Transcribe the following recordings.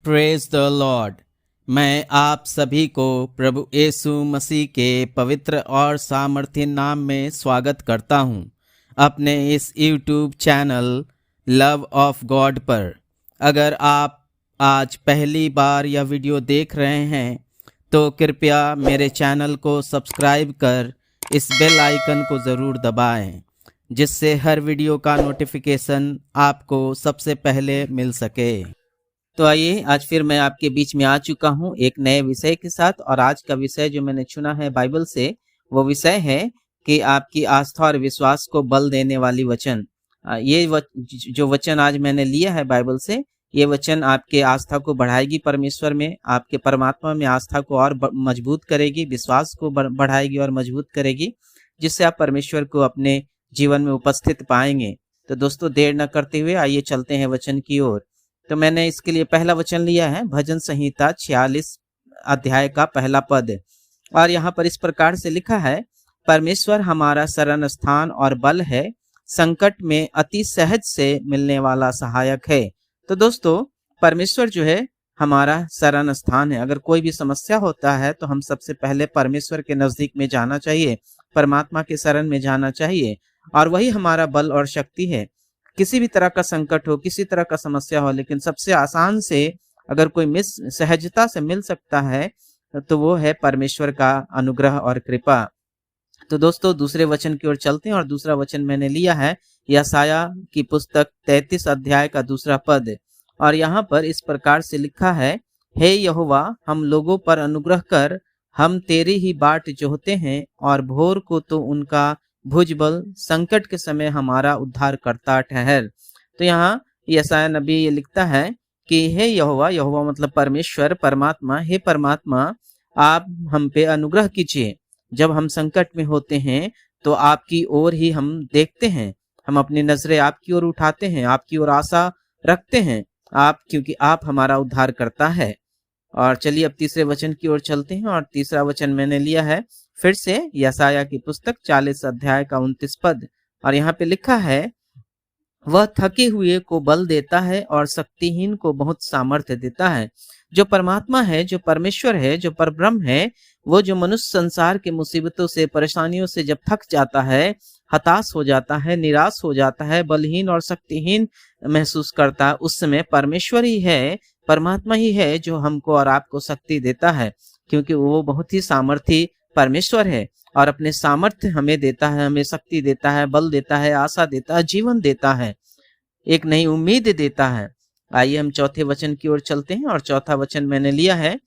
Praise the Lord. मैं आप सभी को प्रभु यीशु मसीह के पवित्र और सामर्थ्य नाम में स्वागत करता हूं अपने इस YouTube channel love of God पर। अगर आप आज पहली बार यह वीडियो देख रहे हैं तो कृपया मेरे चैनल को सब्सक्राइब कर इस बेल आइकन को ज़रूर दबाएं, जिससे हर वीडियो का नोटिफिकेशन आपको सबसे पहले मिल सके। तो आइए, आज फिर मैं आपके बीच में आ चुका हूं एक नए विषय के साथ। और आज का विषय जो मैंने चुना है बाइबल से, वो विषय है कि आपकी आस्था और विश्वास को बल देने वाली वचन। जो वचन आज मैंने लिया है बाइबल से, ये वचन आपके आस्था को बढ़ाएगी परमेश्वर में, आपके परमात्मा में आस्था को और मजबूत करेगी, विश्वास को बढ़ाएगी और मजबूत करेगी, जिससे आप परमेश्वर को अपने जीवन में उपस्थित पाएंगे। तो दोस्तों, देर न करते हुए आइए चलते हैं वचन की ओर। तो मैंने इसके लिए पहला वचन लिया है भजन संहिता 46 अध्याय का पहला पद। और यहाँ पर इस प्रकार से लिखा है, परमेश्वर हमारा शरण स्थान और बल है, संकट में अति सहज से मिलने वाला सहायक है। तो दोस्तों, परमेश्वर जो है हमारा शरण स्थान है। अगर कोई भी समस्या होता है तो हम सबसे पहले परमेश्वर के नजदीक में जाना चाहिए, परमात्मा के शरण में जाना चाहिए, और वही हमारा बल और शक्ति है। किसी भी तरह का संकट हो, किसी तरह का समस्या हो, लेकिन सबसे आसान से अगर कोई सहजता से मिल सकता है तो वो है परमेश्वर का अनुग्रह और कृपा। तो दोस्तों, दूसरे वचन की ओर चलते हैं। और दूसरा वचन मैंने लिया है यशायाह की पुस्तक 33 अध्याय का दूसरा पद। और यहाँ पर इस प्रकार से लिखा है, हे यहोवा, हम लोगों पर अनुग्रह कर, हम तेरी ही बाट जोहते हैं, और भोर को तो उनका भुजबल, संकट के समय हमारा उद्धार करता ठहर। तो यहाँ यशायाह नबी ये लिखता है कि हे यहोवा, यहोवा मतलब परमेश्वर, परमात्मा, हे परमात्मा, आप हम पे अनुग्रह कीजिए। जब हम संकट में होते हैं तो आपकी ओर ही हम देखते हैं, हम अपनी नजरें आपकी ओर उठाते हैं, आपकी ओर आशा रखते हैं, क्योंकि आप हमारा उद्धार करता है। और चलिए अब तीसरे वचन की ओर चलते हैं। और तीसरा वचन मैंने लिया है फिर से यशायाह की पुस्तक 40 अध्याय का 29 पद। और यहाँ पे लिखा है, वह थके हुए को बल देता है और शक्तिहीन को बहुत सामर्थ्य देता है। जो परमात्मा है, जो परमेश्वर है, जो परब्रह्म है, वो जो मनुष्य संसार के मुसीबतों से, परेशानियों से जब थक जाता है, हताश हो जाता है, निराश हो जाता है, बलहीन और शक्तिहीन महसूस करता है, उस समय परमेश्वर ही है, परमात्मा ही है जो हमको और आपको शक्ति देता है, क्योंकि वो बहुत ही सामर्थी परमेश्वर है और अपने सामर्थ्य हमें देता है, हमें शक्ति देता है, बल देता है, आशा देता है, जीवन देता है, एक नई उम्मीद देता है। आइए हम चौथे वचन की ओर चलते हैं। और चौथा वचन मैंने लिया है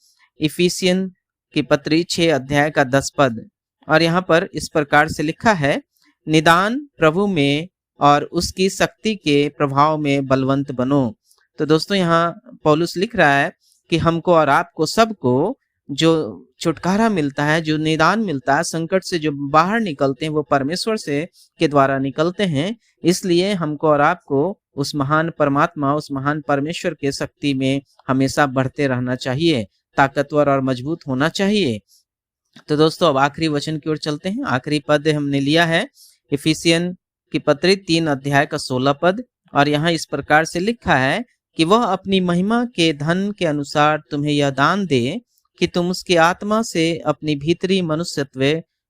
इफिसियन की पत्री 6 अध्याय का 10 पद। और यहाँ पर इस प्रकार से लिखा है, निदान प्रभु में और उसकी शक्ति के प्रभाव में बलवंत बनो। तो दोस्तों, यहाँ पौलुस लिख रहा है कि हमको और आपको सबको जो छुटकारा मिलता है, जो निदान मिलता है, संकट से जो बाहर निकलते हैं, वो परमेश्वर से के द्वारा निकलते हैं। इसलिए हमको और आपको उस महान परमात्मा, उस महान परमेश्वर के शक्ति में हमेशा बढ़ते रहना चाहिए, ताकतवर और मजबूत होना चाहिए। तो दोस्तों, अब आखिरी वचन की ओर चलते हैं। आखिरी पद हमने लिया है इफिसियन की पत्री 3 अध्याय का 16 पद। और यहाँ इस प्रकार से लिखा है कि वह अपनी महिमा के धन के अनुसार तुम्हें यह दान दे कि तुम उसकी आत्मा से अपनी भीतरी मनुष्यत्व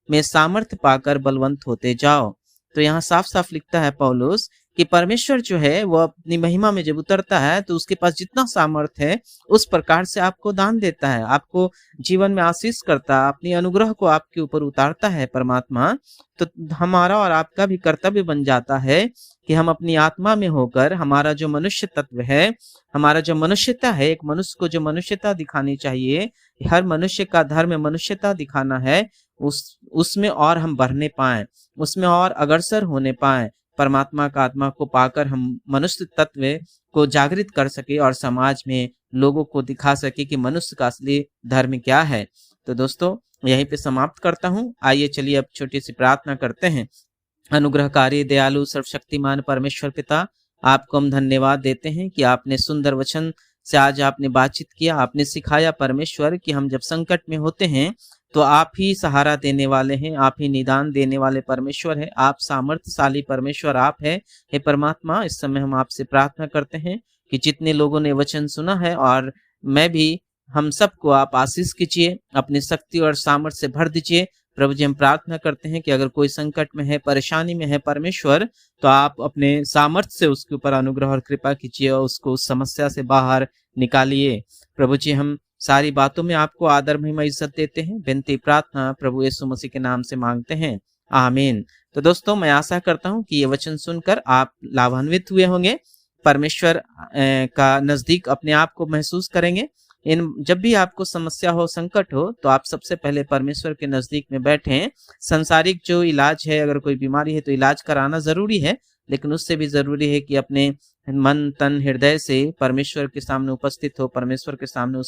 में सामर्थ्य पाकर बलवंत होते जाओ। तो यहाँ साफ साफ लिखता है पौलुस कि परमेश्वर जो है वो अपनी महिमा में जब उतरता है तो उसके पास जितना सामर्थ्य है उस प्रकार से आपको दान देता है, आपको जीवन में आशीष करता है, अपनी अनुग्रह को आपके ऊपर उतारता है परमात्मा। तो हमारा और आपका भी कर्तव्य बन जाता है कि हम अपनी आत्मा में होकर, हमारा जो मनुष्य तत्व है, हमारा जो मनुष्यता है, एक मनुष्य को जो मनुष्यता दिखानी चाहिए, हर मनुष्य का धर्म मनुष्यता दिखाना है, उसमें और हम बढ़ने पाए, उसमें और अग्रसर होने पाए, परमात्मा का आत्मा को पाकर हम मनुष्य तत्व को जागृत कर सके और समाज में लोगों को दिखा सके कि मनुष्य का असली धर्म क्या है। तो दोस्तों, यहीं पे समाप्त करता हूँ। आइए चलिए अब छोटी सी प्रार्थना करते हैं। अनुग्रहकारी, दयालु, सर्वशक्तिमान परमेश्वर पिता, आपको हम धन्यवाद देते हैं कि आपने सुंदर वचन से आज आपने बातचीत किया, आपने सिखाया परमेश्वर कि हम जब संकट में होते हैं तो आप ही सहारा देने वाले हैं, आप ही निदान देने वाले परमेश्वर है, आप सामर्थ्यशाली परमेश्वर आप है। हे परमात्मा, इस समय हम आपसे प्रार्थना करते हैं कि जितने लोगों ने वचन सुना है और मैं भी, हम सबको आप आशीष कीजिए, अपनी शक्ति और सामर्थ्य से भर दीजिए। प्रभु जी, हम प्रार्थना करते हैं कि अगर कोई संकट में है, परेशानी में है परमेश्वर, तो आप अपने सामर्थ्य से उसके ऊपर अनुग्रह और कृपा कीजिए और उसको उस समस्या से बाहर निकालिए। प्रभु जी, हम सारी बातों में आपको आदर महिमा इज्जत देते हैं। विनती प्रार्थना प्रभु यीशु मसीह के नाम से मांगते हैं, आमीन। तो दोस्तों, मैं आशा करता हूं कि ये वचन सुनकर आप लाभान्वित हुए होंगे, परमेश्वर का नजदीक अपने आप को महसूस करेंगे। जब भी आपको समस्या हो, संकट हो, तो आप सबसे पहले परमेश्वर के नजदीक में बैठें। संसारिक जो इलाज है, अगर कोई बीमारी है तो इलाज कराना जरूरी है, लेकिन उससे भी जरूरी है कि अपने मन तन हृदय से परमेश्वर के सामने उपस्थित हो, परमेश्वर के सामने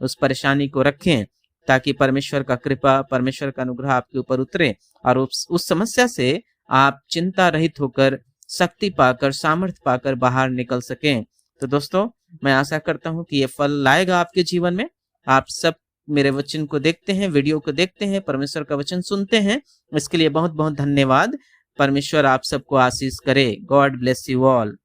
उस परेशानी को रखें, ताकि परमेश्वर का कृपा, परमेश्वर का अनुग्रह आपके ऊपर उतरे और उस समस्या से आप चिंता रहित होकर, शक्ति पाकर, सामर्थ्य पाकर बाहर निकल सकें। तो दोस्तों, मैं आशा करता हूं कि ये फल लाएगा आपके जीवन में। आप सब मेरे वचन को देखते हैं, वीडियो को देखते हैं, परमेश्वर का वचन सुनते हैं, इसके लिए बहुत बहुत धन्यवाद। परमेश्वर आप सबको आशीष करे। God bless you all.